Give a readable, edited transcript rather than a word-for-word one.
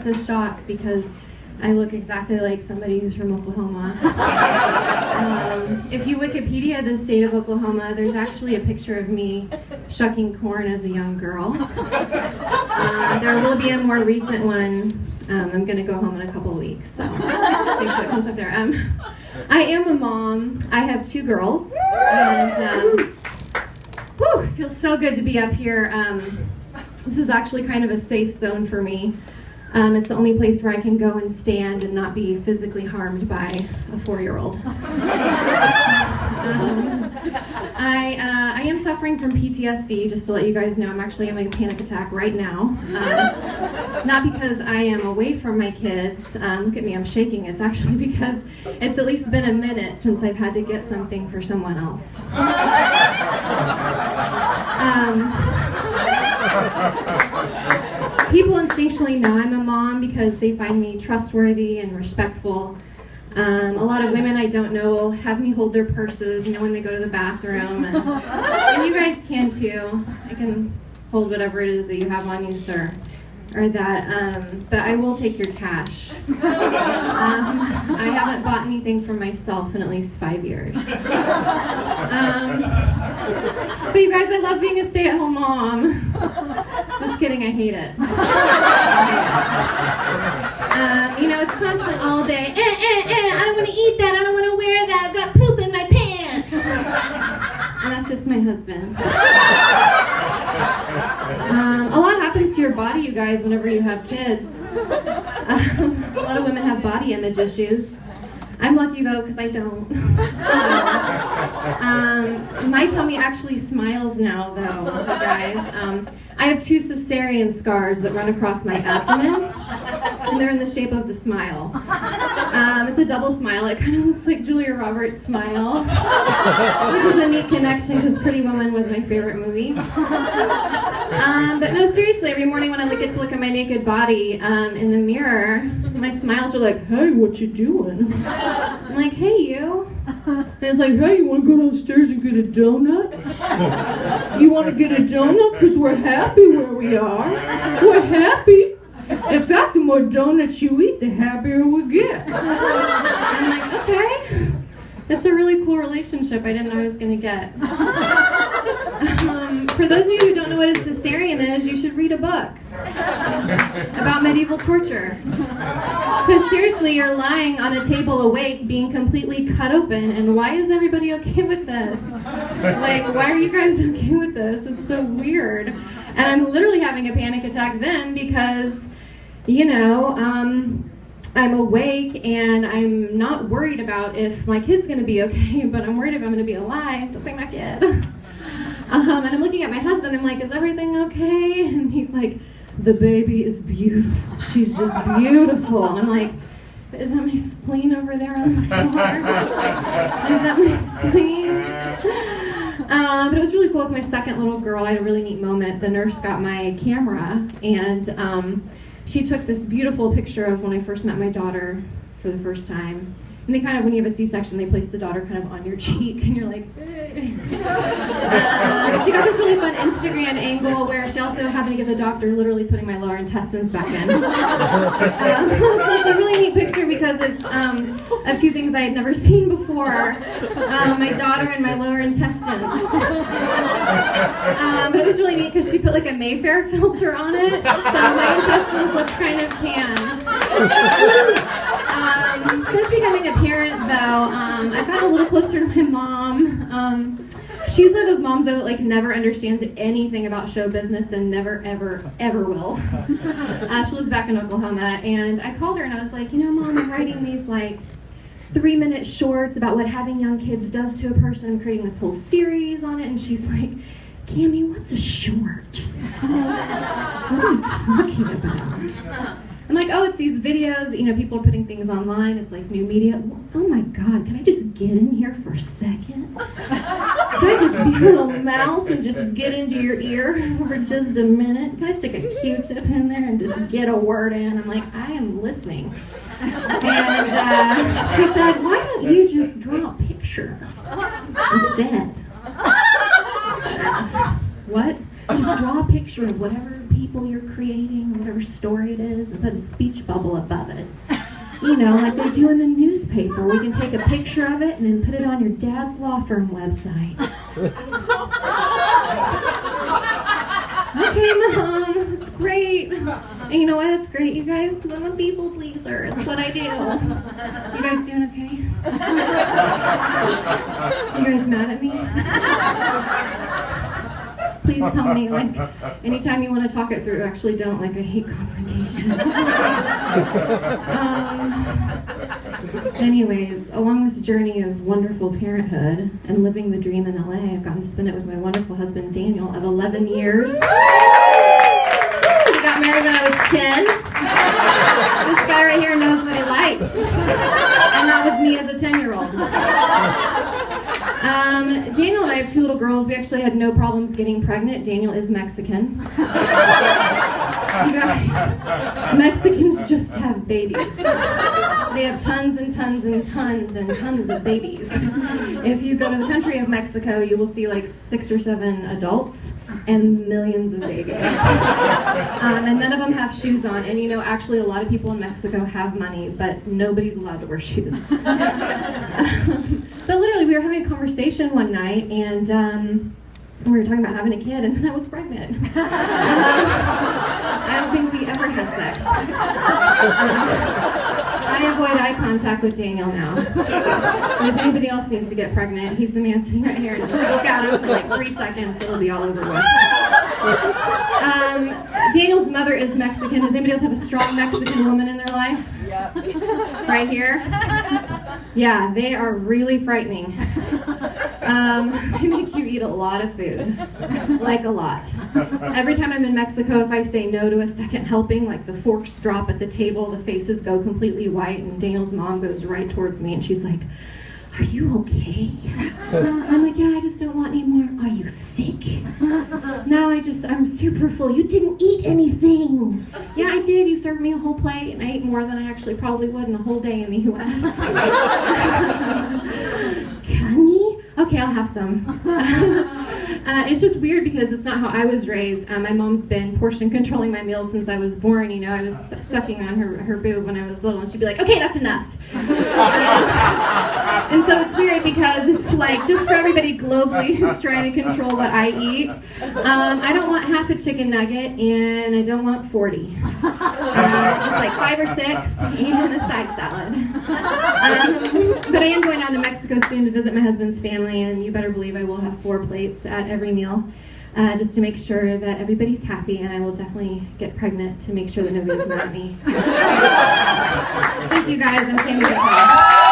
a shock because I look exactly like somebody who's from Oklahoma. If you Wikipedia the state of Oklahoma, there's actually a picture of me shucking corn as a young girl. There will be a more recent one. I'm going to go home in a couple of weeks, so make sure it comes up there. I am a mom. I have 2 girls, and it feels so good to be up here. This is actually kind of a safe zone for me. It's the only place where I can go and stand and not be physically harmed by a 4-year-old. I am suffering from PTSD, just to let you guys know. I'm actually having a panic attack right now. Not because I am away from my kids. Look at me, I'm shaking. It's actually because it's at least been a minute since I've had to get something for someone else. People instinctually know I'm a mom because they find me trustworthy and respectful. A lot of women I don't know will have me hold their purses, when they go to the bathroom, and you guys can too. I can hold whatever it is that you have on you, sir, or that, but I will take your cash. I haven't bought anything for myself in at least 5 years. But you guys, I love being a stay-at-home mom. Just kidding, I hate it. It's constant all day. I don't want to eat that, I don't want to wear that, I've got poop in my pants. And that's just my husband. A lot happens to your body, you guys, whenever you have kids. A lot of women have body image issues. I'm lucky though, because I don't. My tummy actually smiles now though, you guys. I have 2 cesarean scars that run across my abdomen, and they're in the shape of the smile. It's a double smile. It kind of looks like Julia Roberts' smile, which is a neat connection because Pretty Woman was my favorite movie. But no, seriously, every morning when I get to look at my naked body in the mirror, my smiles are like, "Hey, what you doing?" I'm like, "Hey, you." And it's like, "Hey, you want to go downstairs and get a donut? You want to get a donut? Because we're happy where we are. We're happy. In fact, the more donuts you eat, the happier we get." I'm like, okay. That's a really cool relationship I didn't know I was going to get. For those of you who don't know what a cesarean is, you should read a book about medieval torture. Because seriously, you're lying on a table awake, being completely cut open, and why is everybody okay with this? Like, why are you guys okay with this? It's so weird. And I'm literally having a panic attack then because, I'm awake and I'm not worried about if my kid's going to be okay, but I'm worried if I'm going to be alive to see my kid. And I'm looking at my husband, I'm like, "Is everything okay?" And he's like, "The baby is beautiful. She's just beautiful." And I'm like, "Is that my spleen over there on the floor? Is that my spleen?" But it was really cool with my second little girl. I had a really neat moment. The nurse got my camera, and she took this beautiful picture of when I first met my daughter for the first time. And they kind of, when you have a C-section, they place the daughter kind of on your cheek, and you're like, "Hey." She got this really fun Instagram angle where she also happened to get the doctor literally putting my lower intestines back in. It's a really neat picture because it's of 2 things I had never seen before, my daughter and my lower intestines. But it was really neat because she put like a Mayfair filter on it, so my intestines look kind of tan. Since becoming a parent, though, I've gotten a little closer to my mom. She's one of those moms, though, that like never understands anything about show business and never, ever, ever will. She lives back in Oklahoma, and I called her and I was like, "Mom, I'm writing these like 3-minute shorts about what having young kids does to a person. I'm creating this whole series on it." And she's like, "Cammy, what's a short? What are you talking about?" I'm like, "Oh, it's these videos, people are putting things online. It's like new media." Oh my God, can I just get in here for a second? Can I just be a little mouse and just get into your ear for just a minute? Can I stick a Q-tip in there and just get a word in? I'm like, "I am listening." And she said, "Why don't you just draw a picture instead?" What? Just draw a picture of whatever people you're creating, whatever story it is, and put a speech bubble above it. You know, like they do in the newspaper. We can take a picture of it and then put it on your dad's law firm website. Okay, Mom, it's great. And you know why that's great, you guys? Because I'm a people pleaser. It's what I do. You guys doing okay? You guys mad at me? Just please tell me, like, anytime you want to talk it through, actually don't. Like, I hate confrontation. Anyways, along this journey of wonderful parenthood and living the dream in LA, I've gotten to spend it with my wonderful husband, Daniel, of 11 years. We got married when I was 10. This guy right here knows what he likes. And that was me as a 10-year-old. Daniel and I have 2 little girls. We actually had no problems getting pregnant. Daniel is Mexican. You guys, Mexicans just have babies. They have tons and tons and tons and tons of babies. If you go to the country of Mexico, you will see like 6 or 7 adults and millions of babies. And none of them have shoes on. And you know, actually a lot of people in Mexico have money, but nobody's allowed to wear shoes. But literally, we were having a conversation one night, and we were talking about having a kid, and then I was pregnant. I don't think we ever had sex. I avoid eye contact with Daniel now. And if anybody else needs to get pregnant, he's the man sitting right here, and just look at him for like 3 seconds, it'll be all over with. Daniel's mother is Mexican. Does anybody else have a strong Mexican woman in their life? Yep. Right here? Yeah, they are really frightening. They make you eat a lot of food. Like a lot. Every time I'm in Mexico, if I say no to a second helping, like the forks drop at the table, the faces go completely white, and Daniel's mom goes right towards me and she's like, "Are you okay?" I'm like, "Yeah, I just don't want any more." "Are you sick?" "No, I'm super full." "You didn't eat anything." "Yeah, I did. You served me a whole plate, and I ate more than I actually probably would in a whole day in the U.S. Cammy? Okay, I'll have some. It's just weird because it's not how I was raised. My mom's been portion controlling my meals since I was born. You know, I was sucking on her boob when I was little, and she'd be like, "Okay, that's enough." And so it's weird because it's like, just for everybody globally who's trying to control what I eat, I don't want half a chicken nugget, and I don't want 40. Just like 5 or 6, and a side salad. But I am going down to Mexico soon to visit my husband's family, and you better believe I will have 4 plates at every meal, just to make sure that everybody's happy, and I will definitely get pregnant to make sure that nobody's mad at me. Thank you guys, I'm Cammy Brickell.